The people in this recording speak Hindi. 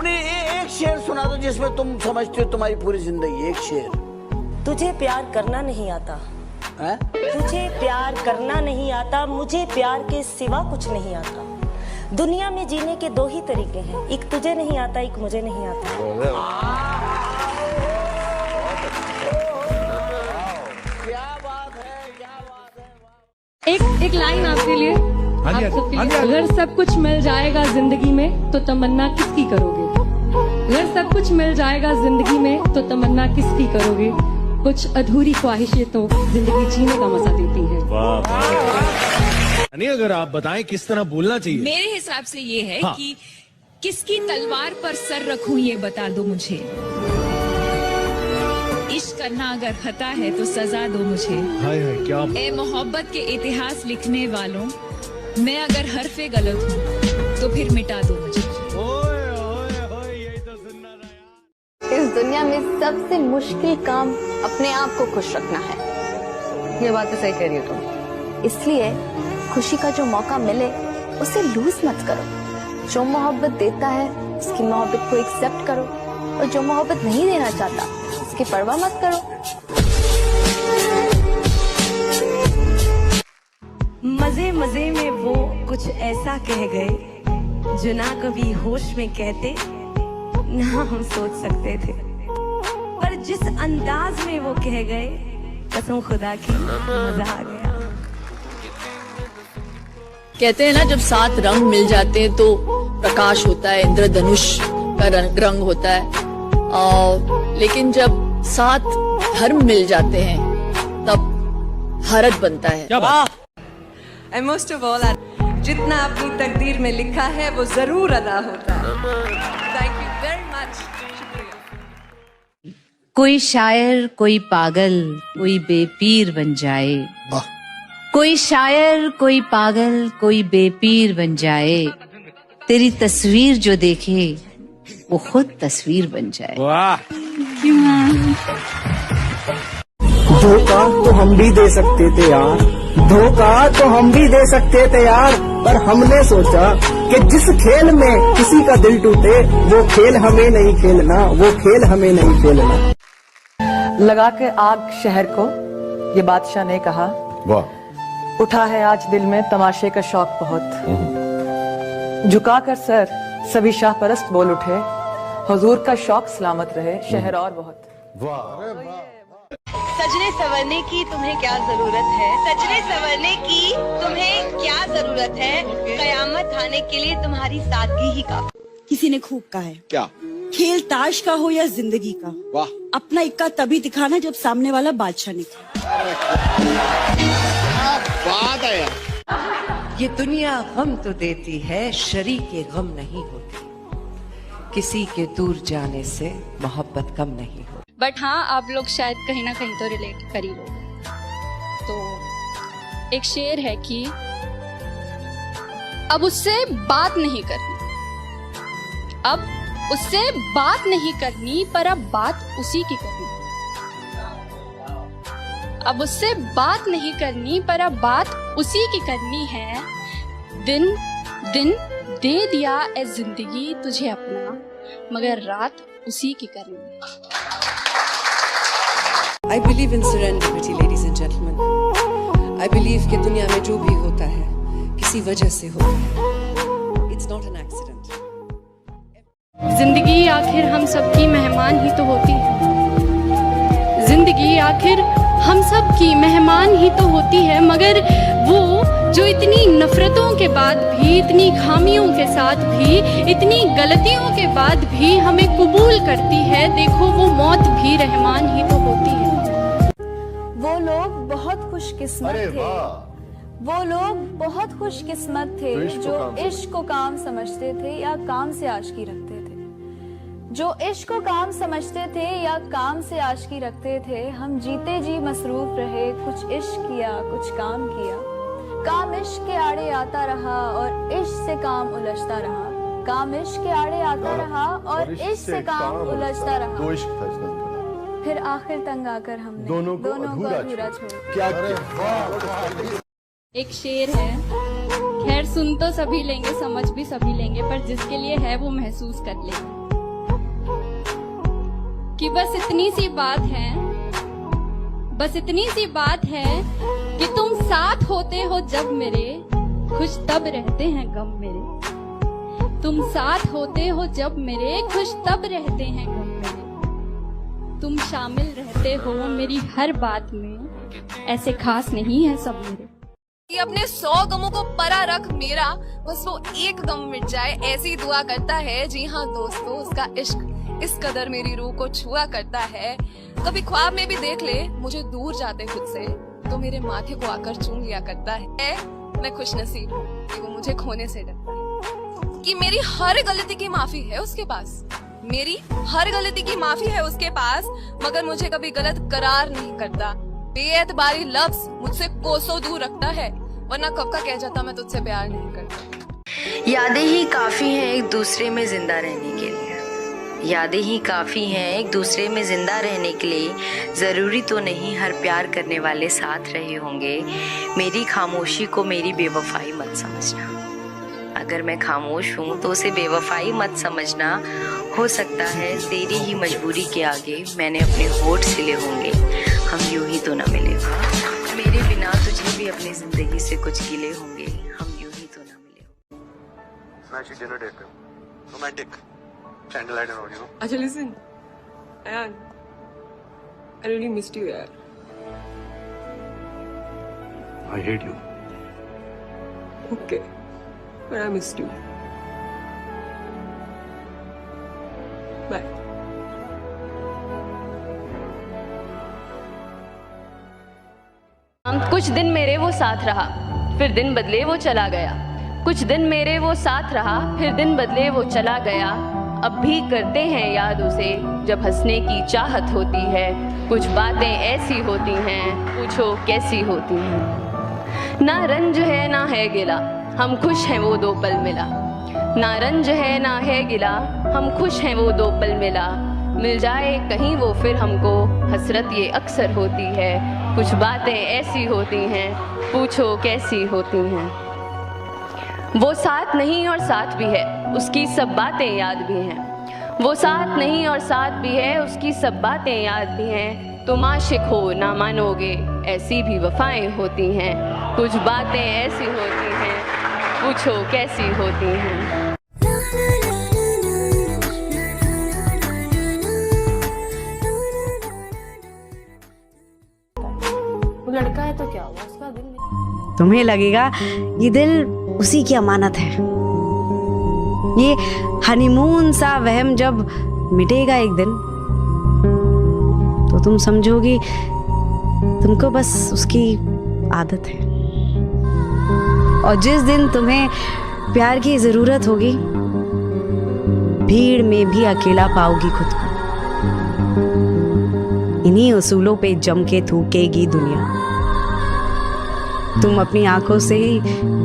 अपनी एक शेर सुना दो जिसमें तुम समझते हो तुम्हारी पूरी जिंदगी। एक शेर। तुझे प्यार करना नहीं आता है? तुझे प्यार करना नहीं आता, मुझे प्यार के सिवा कुछ नहीं आता। दुनिया में जीने के दो ही तरीके हैं, एक तुझे नहीं आता, एक मुझे नहीं आता। क्या बात है, क्या बात है। एक लाइन आपके लिए, आप सबके लिए। अगर सब कुछ मिल जाएगा जिंदगी में तो तमन्ना किसकी करोगे? अगर सब कुछ मिल जाएगा जिंदगी में तो तमन्ना किसकी करोगे? कुछ अधूरी ख्वाहिशें तो जिंदगी जीने का मजा देती हैं। नहीं, अगर आप बताएं किस तरह बोलना चाहिए। मेरे हिसाब से ये है कि किसकी तलवार पर सर रखूं ये बता दो मुझे। इश्क करना अगर खता है तो सजा दो मुझे। हाय हाय क्या। ए मोहब्बत के इतिहास लिखने वालों, मैं अगर हरफे गलत हूँ तो फिर मिटा दो मुझे। ओए ओए ओए, यही तो सुनना था। इस दुनिया में सबसे मुश्किल काम अपने आप को खुश रखना है। ये बात तो सही कह रही हो तुम। इसलिए खुशी का जो मौका मिले उसे लूज मत करो। जो मोहब्बत देता है उसकी मोहब्बत को एक्सेप्ट करो, और जो मोहब्बत नहीं देना चाहता उसकी परवाह मत करो। मजे मजे में वो कुछ ऐसा कह गए जो ना कभी होश में कहते ना हम सोच सकते थे, पर जिस अंदाज में वो कह गए कसम खुदा की मजा आ गया। कहते हैं ना, जब 7 रंग मिल जाते हैं तो प्रकाश होता है, इंद्रधनुष का रंग होता है। लेकिन जब 7 धर्म मिल जाते हैं तब भारत बनता है। क्या बात? And most of all, जितना अपनी तकदीर में लिखा है वो जरूर अदा होता है। Thank you very much. शुक्रिया। कोई शायर, कोई पागल, कोई बेपीर बन जाए। कोई शायर, कोई पागल, कोई बेपीर बन जाए। तेरी तस्वीर जो देखे वो खुद तस्वीर बन जाए। वाह। धोखा तो हम भी दे सकते थे यार, धोखा तो हम भी दे सकते थे यार, पर हमने सोचा कि जिस खेल में किसी का दिल टूटे वो खेल हमें नहीं खेलना, वो खेल हमें नहीं खेलना। लगा के आग शहर को, ये बादशाह ने कहा। वाह। उठा है आज दिल में तमाशे का शौक बहुत। झुकाकर सर सभी शाह परस्त बोल उठे, हुजूर का शौक सलामत रहे शहर और बहुत। वाह। सजने संवरने की तुम्हें क्या जरूरत है? सजने संवरने की तुम्हें क्या जरूरत है? कयामत आने के लिए तुम्हारी सादगी ही काफी। किसी ने खूब कहा है, क्या खेल ताश का हो या जिंदगी का, वाह, अपना इक्का तभी दिखाना जब सामने वाला बादशाह निकले। बात है यार। ये दुनिया गम तो देती है, शरीके गम नहीं होती। किसी के दूर जाने से मोहब्बत कम नहीं होती। बट हाँ, आप लोग शायद कहीं ना कहीं तो रिलेट कर ही लोगे। तो एक शेर है कि अब उससे बात नहीं करनी, अब उससे बात नहीं करनी, पर अब बात उसी की करनी। अब उससे बात नहीं करनी, पर अब बात उसी की करनी है। दिन दिन दे दिया ए जिंदगी तुझे अपना, मगर रात उसी की करनी है। I believe in serenity, ladies and gentlemen. I believe कि दुनिया में जो भी होता है किसी वजह से होता है। It's not an accident. जिंदगी आखिर हम सबकी मेहमान ही तो होती है। जिंदगी आखिर हम सब की मेहमान ही तो होती है, मगर वो जो इतनी नफरतों के बाद भी, इतनी खामियों के साथ भी, इतनी गलतियों के बाद भी हमें कबूल करती है, देखो वो मौत भी रहमान ही तो होती है। वो लोग बहुत खुशकिस्मत थे, वो लोग बहुत खुशकिस्मत थे जो इश्क को काम समझते थे या काम से आशिकी रखते थे। जो इश्क को काम समझते थे या काम से आशिकी रखते थे। हम जीते जी मसरूफ रहे, कुछ इश्क किया कुछ काम किया। काम इश्क के आड़े आता रहा और इश्क से काम उलझता रहा। काम इश्क के आड़े आता रहा और इश्क से काम उलझता रहा। फिर आखिर तंग आकर हमने दोनों को अधूरा छोड़ा। एक शेर है, खैर सुन तो सभी लेंगे, समझ भी सभी लेंगे, पर जिसके लिए है वो महसूस कर लेगा। कि बस इतनी सी बात है कि तुम साथ होते हो जब मेरे, खुश तब रहते हैं गम मेरे। तुम साथ होते हो जब मेरे, खुश तब रहते हैं गम मेरे। तुम शामिल रहते हो मेरी हर बात में, ऐसे खास नहीं है सब मेरे। कि अपने 100 गमों को परा रख मेरा, बस वो एक गम मिट जाए, ऐसी दुआ करता है। जी हाँ दोस्तों, उसका इश्क इस कदर मेरी रूह को छुआ करता है। कभी ख्वाब में भी देख ले मुझे दूर जाते खुद से, तो मेरे माथे को आकर चूम लिया करता है। मैं खुश नसीब हूँ कि वो मुझे खोने से डरता है, कि मेरी हर गलती की माफी है उसके पास, मेरी हर गलती की माफी है उसके पास, मगर मुझे कभी गलत करार नहीं करता। बेएतबारी लफ्ज मुझसे कोसों दूर रखता है, वरना कब का कह जाता मैं तुझसे प्यार नहीं करता। यादें ही काफी हैं एक दूसरे में जिंदा रहने के लिए, यादें ही काफी हैं एक दूसरे में जिंदा रहने के लिए। जरूरी तो नहीं हर प्यार करने वाले साथ रहे होंगे। मेरी खामोशी को मेरी बेवफाई मत समझना, अगर मैं खामोश हूँ तो उसे बेवफाई मत समझना। हो सकता है तेरी ही मजबूरी के आगे मैंने अपने होठ सिले होंगे, हम यूं ही तो न मिले। मेरे बिना तुझे भी अपनी जिंदगी से कुछ गिले होंगे, हम यूं ही तो न मिले। मैं डिनर डेट पे romantic candlelight and all, you know. अच्छा listen, Ayan, I really missed you यार। I hate you. Okay, but I missed you. Bye. कुछ दिन मेरे वो साथ रहा, फिर दिन बदले वो चला गया। कुछ दिन मेरे वो साथ रहा, फिर दिन बदले वो चला गया। अब भी करते हैं याद उसे जब हंसने की चाहत होती है। कुछ बातें ऐसी होती हैं, पूछो कैसी होती हैं। ना रंज है ना है गिला, हम खुश हैं वो 2 पल मिला। ना रंज है ना है गिला, हम खुश हैं वो 2 पल मिला। मिल जाए कहीं वो फिर हमको, हसरत ये अक्सर होती है। कुछ बातें ऐसी होती हैं, पूछो कैसी होती हैं। वो साथ नहीं और साथ भी है, उसकी सब बातें याद भी हैं। वो साथ नहीं और साथ भी है, उसकी सब बातें याद भी हैं। तुम आशिक हो ना मानोगे, ऐसी भी वफाएं होती हैं। कुछ बातें ऐसी होती हैं, पूछो कैसी होती हैं। वो लड़का है तो क्या हुआ, उसका दिल नहीं। तुम्हें लगेगा ये दिल उसी की अमानत है। ये हनीमून सा वहम जब मिटेगा एक दिन, तो तुम समझोगी तुमको बस उसकी आदत है। और जिस दिन तुम्हें प्यार की जरूरत होगी, भीड़ में भी अकेला पाओगी खुद को। इन्हीं उसूलों पे जम के थूकेगी दुनिया। तुम अपनी आंखों से ही